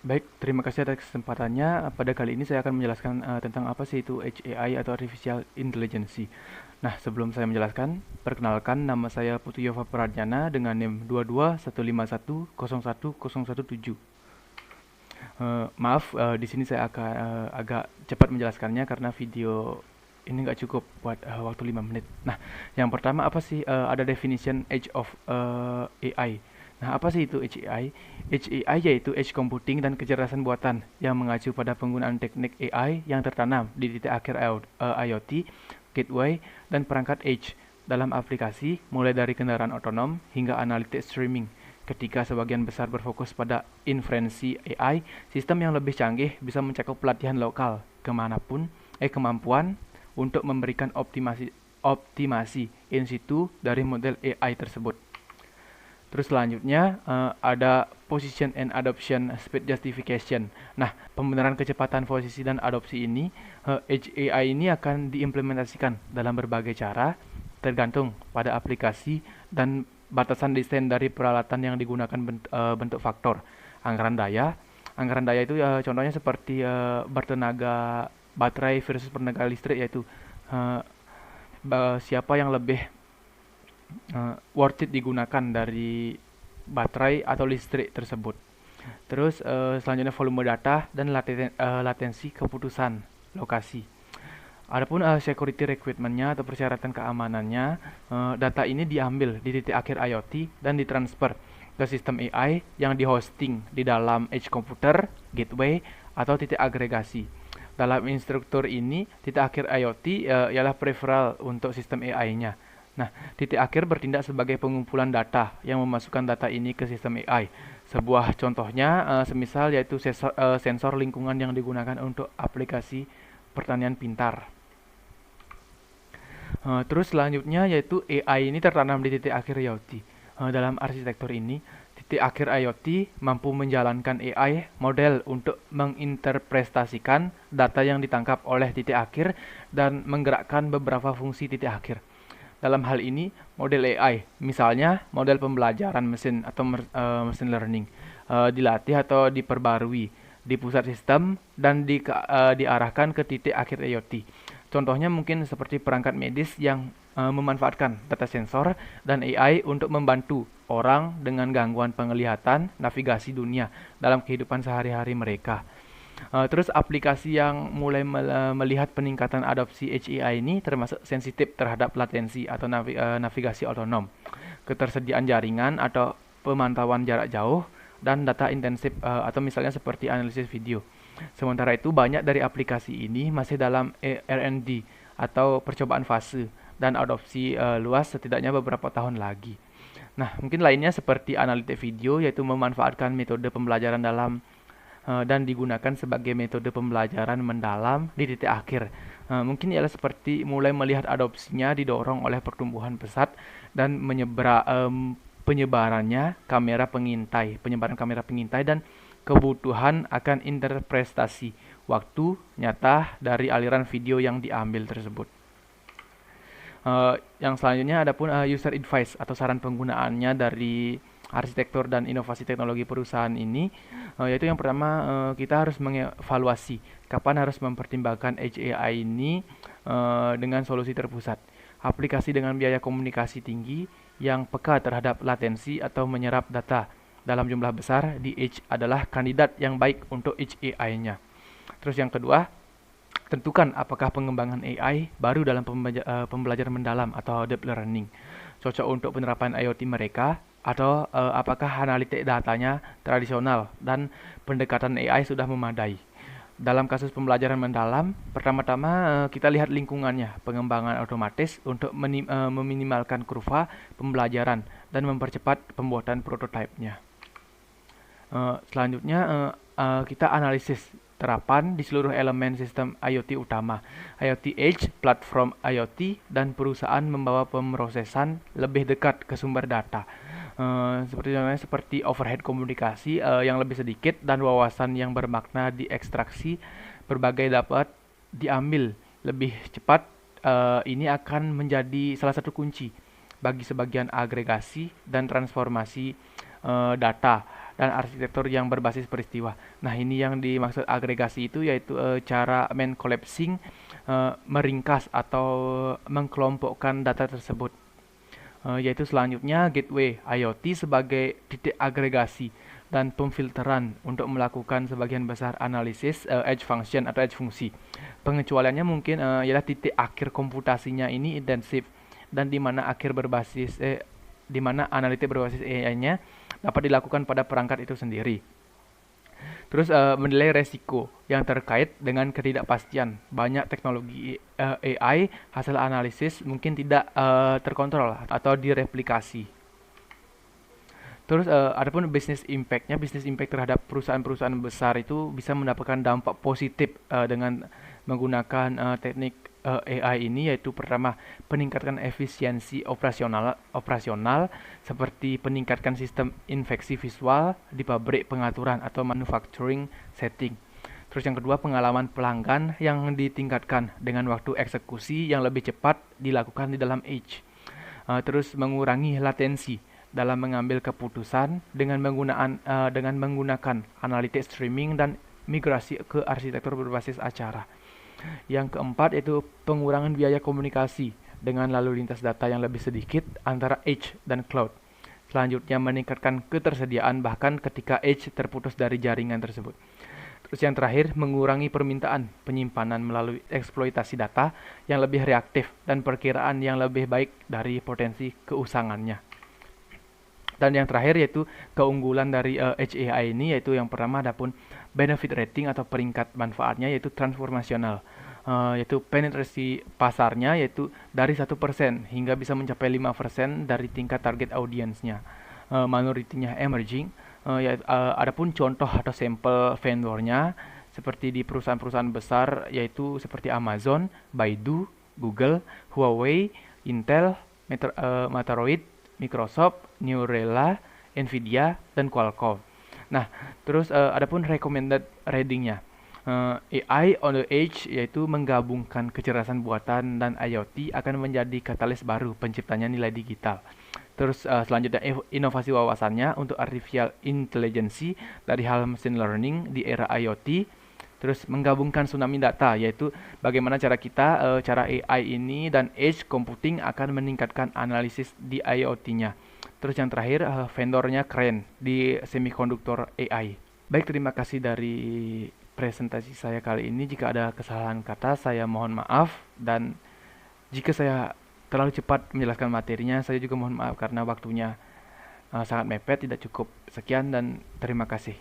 Baik, terima kasih atas kesempatannya. Pada kali ini saya akan menjelaskan tentang apa sih itu HAI atau Artificial Intelligence. Nah, sebelum saya menjelaskan, perkenalkan nama saya Putu Yova Pradjana dengan NIM 2215101017. Maaf, di sini saya akan agak cepat menjelaskannya karena video ini nggak cukup buat waktu 5 menit. Nah, yang pertama apa sih ada definition Edge of AI. Nah, apa sih itu HAI? HAI yaitu Edge Computing dan kecerdasan buatan yang mengacu pada penggunaan teknik AI yang tertanam di titik akhir IoT, gateway, dan perangkat Edge dalam aplikasi mulai dari kendaraan otonom hingga analitik streaming. Ketika sebagian besar berfokus pada inferensi AI, sistem yang lebih canggih bisa mencakup pelatihan lokal kemampuan untuk memberikan optimasi in situ dari model AI tersebut. Terus selanjutnya ada position and adoption speed justification. Nah, pembenaran kecepatan posisi dan adopsi ini, Edge AI ini akan diimplementasikan dalam berbagai cara, tergantung pada aplikasi dan batasan desain dari peralatan yang digunakan bentuk faktor. Anggaran daya, anggaran daya itu contohnya seperti bertenaga baterai versus bertenaga listrik, yaitu uh, siapa yang lebih worth it digunakan dari baterai atau listrik tersebut. Terus selanjutnya volume data dan latensi keputusan lokasi. Adapun security requirement-nya atau persyaratan keamanannya, data ini diambil di titik akhir IoT dan ditransfer ke sistem AI yang dihosting di dalam edge computer, gateway, atau titik agregasi. Dalam instruktur ini, titik akhir IoT ialah peripheral untuk sistem AI-nya. Nah, titik akhir bertindak sebagai pengumpulan data yang memasukkan data ini ke sistem AI. Sebuah contohnya, semisal yaitu sensor lingkungan yang digunakan untuk aplikasi pertanian pintar. Terus selanjutnya yaitu AI ini tertanam di titik akhir IoT. Dalam arsitektur ini, titik akhir IoT mampu menjalankan AI model untuk menginterpretasikan data yang ditangkap oleh titik akhir dan menggerakkan beberapa fungsi titik akhir. Dalam hal ini, model AI, misalnya model pembelajaran mesin atau mesin learning, dilatih atau diperbarui di pusat sistem dan diarahkan ke titik akhir IoT. Contohnya mungkin seperti perangkat medis yang memanfaatkan data sensor dan AI untuk membantu orang dengan gangguan penglihatan navigasi dunia dalam kehidupan sehari-hari mereka. Terus aplikasi yang mulai melihat peningkatan adopsi HAI ini termasuk sensitif terhadap latensi atau navigasi otonom, ketersediaan jaringan atau pemantauan jarak jauh, dan data intensif atau misalnya seperti analisis video. Sementara itu banyak dari aplikasi ini masih dalam R&D atau percobaan fase dan adopsi luas setidaknya beberapa tahun lagi. Nah, mungkin lainnya seperti analitik video, yaitu memanfaatkan metode pembelajaran dan digunakan sebagai metode pembelajaran mendalam di titik akhir. Mungkin ialah seperti mulai melihat adopsinya didorong oleh pertumbuhan pesat dan penyebaran kamera pengintai dan kebutuhan akan interpretasi waktu nyata dari aliran video yang diambil tersebut. Yang selanjutnya ada pun user advice atau saran penggunaannya dari arsitektur dan inovasi teknologi perusahaan ini, yaitu yang pertama, kita harus mengevaluasi kapan harus mempertimbangkan Edge AI ini dengan solusi terpusat. Aplikasi dengan biaya komunikasi tinggi yang peka terhadap latensi atau menyerap data dalam jumlah besar di Edge adalah kandidat yang baik untuk Edge AI-nya. Terus yang kedua, tentukan apakah pengembangan AI baru dalam pembelajaran mendalam atau deep learning cocok untuk penerapan IoT mereka, atau apakah analitik datanya tradisional dan pendekatan AI sudah memadai. Dalam kasus pembelajaran mendalam, pertama-tama kita lihat lingkungannya, pengembangan otomatis untuk meminimalkan kurva pembelajaran dan mempercepat pembuatan prototipenya. Selanjutnya kita analisis terapan di seluruh elemen sistem IoT utama, IoT Edge, platform IoT, dan perusahaan membawa pemrosesan lebih dekat ke sumber data. Seperti overhead komunikasi yang lebih sedikit dan wawasan yang bermakna diekstraksi berbagai dapat diambil lebih cepat. Ini akan menjadi salah satu kunci bagi sebagian agregasi dan transformasi data dan arsitektur yang berbasis peristiwa. Nah, ini yang dimaksud agregasi itu yaitu cara collapsing, meringkas atau mengkelompokkan data tersebut. Yaitu selanjutnya gateway IoT sebagai titik agregasi dan pemfilteran untuk melakukan sebagian besar analisis edge function atau edge fungsi. Pengecualiannya mungkin ialah titik akhir komputasinya ini intensif dan di mana analitik berbasis AI-nya dapat dilakukan pada perangkat itu sendiri. Terus menilai resiko yang terkait dengan ketidakpastian. Banyak teknologi AI hasil analisis mungkin tidak terkontrol atau direplikasi. Terus adapun bisnis impact terhadap perusahaan-perusahaan besar itu bisa mendapatkan dampak positif dengan menggunakan teknik AI ini, yaitu pertama peningkatkan efisiensi operasional seperti peningkatkan sistem infeksi visual di pabrik pengaturan atau manufacturing setting. Terus yang kedua pengalaman pelanggan yang ditingkatkan dengan waktu eksekusi yang lebih cepat dilakukan di dalam edge. Terus mengurangi latensi dalam mengambil keputusan dengan menggunakan analitik streaming dan migrasi ke arsitektur berbasis acara. Yang keempat yaitu pengurangan biaya komunikasi dengan lalu lintas data yang lebih sedikit antara edge dan cloud. Selanjutnya meningkatkan ketersediaan bahkan ketika edge terputus dari jaringan tersebut. Terus yang terakhir mengurangi permintaan penyimpanan melalui eksploitasi data yang lebih reaktif dan perkiraan yang lebih baik dari potensi keusangannya. Dan yang terakhir yaitu keunggulan dari Edge AI ini, yaitu yang pertama adapun benefit rating atau peringkat manfaatnya yaitu transformasional, yaitu penetrasi pasarnya yaitu dari 1% hingga bisa mencapai 5% dari tingkat target audiensnya. Minority-nya emerging, adapun contoh atau sampel vendornya seperti di perusahaan-perusahaan besar yaitu seperti Amazon, Baidu, Google, Huawei, Intel, Metaroid, Microsoft, New Relic, Nvidia, dan Qualcomm. Nah, terus adapun recommended ratingnya, AI on the edge yaitu menggabungkan kecerdasan buatan dan IoT akan menjadi katalis baru penciptanya nilai digital. Terus selanjutnya inovasi wawasannya untuk artificial intelligence dari hal machine learning di era IoT. Terus menggabungkan tsunami data, yaitu bagaimana cara AI ini dan edge computing akan meningkatkan analisis di IoT-nya. Terus yang terakhir, vendornya keren di semikonduktor AI. Baik, terima kasih dari presentasi saya kali ini. Jika ada kesalahan kata, saya mohon maaf. Dan jika saya terlalu cepat menjelaskan materinya, saya juga mohon maaf karena waktunya sangat mepet, tidak cukup. Sekian dan terima kasih.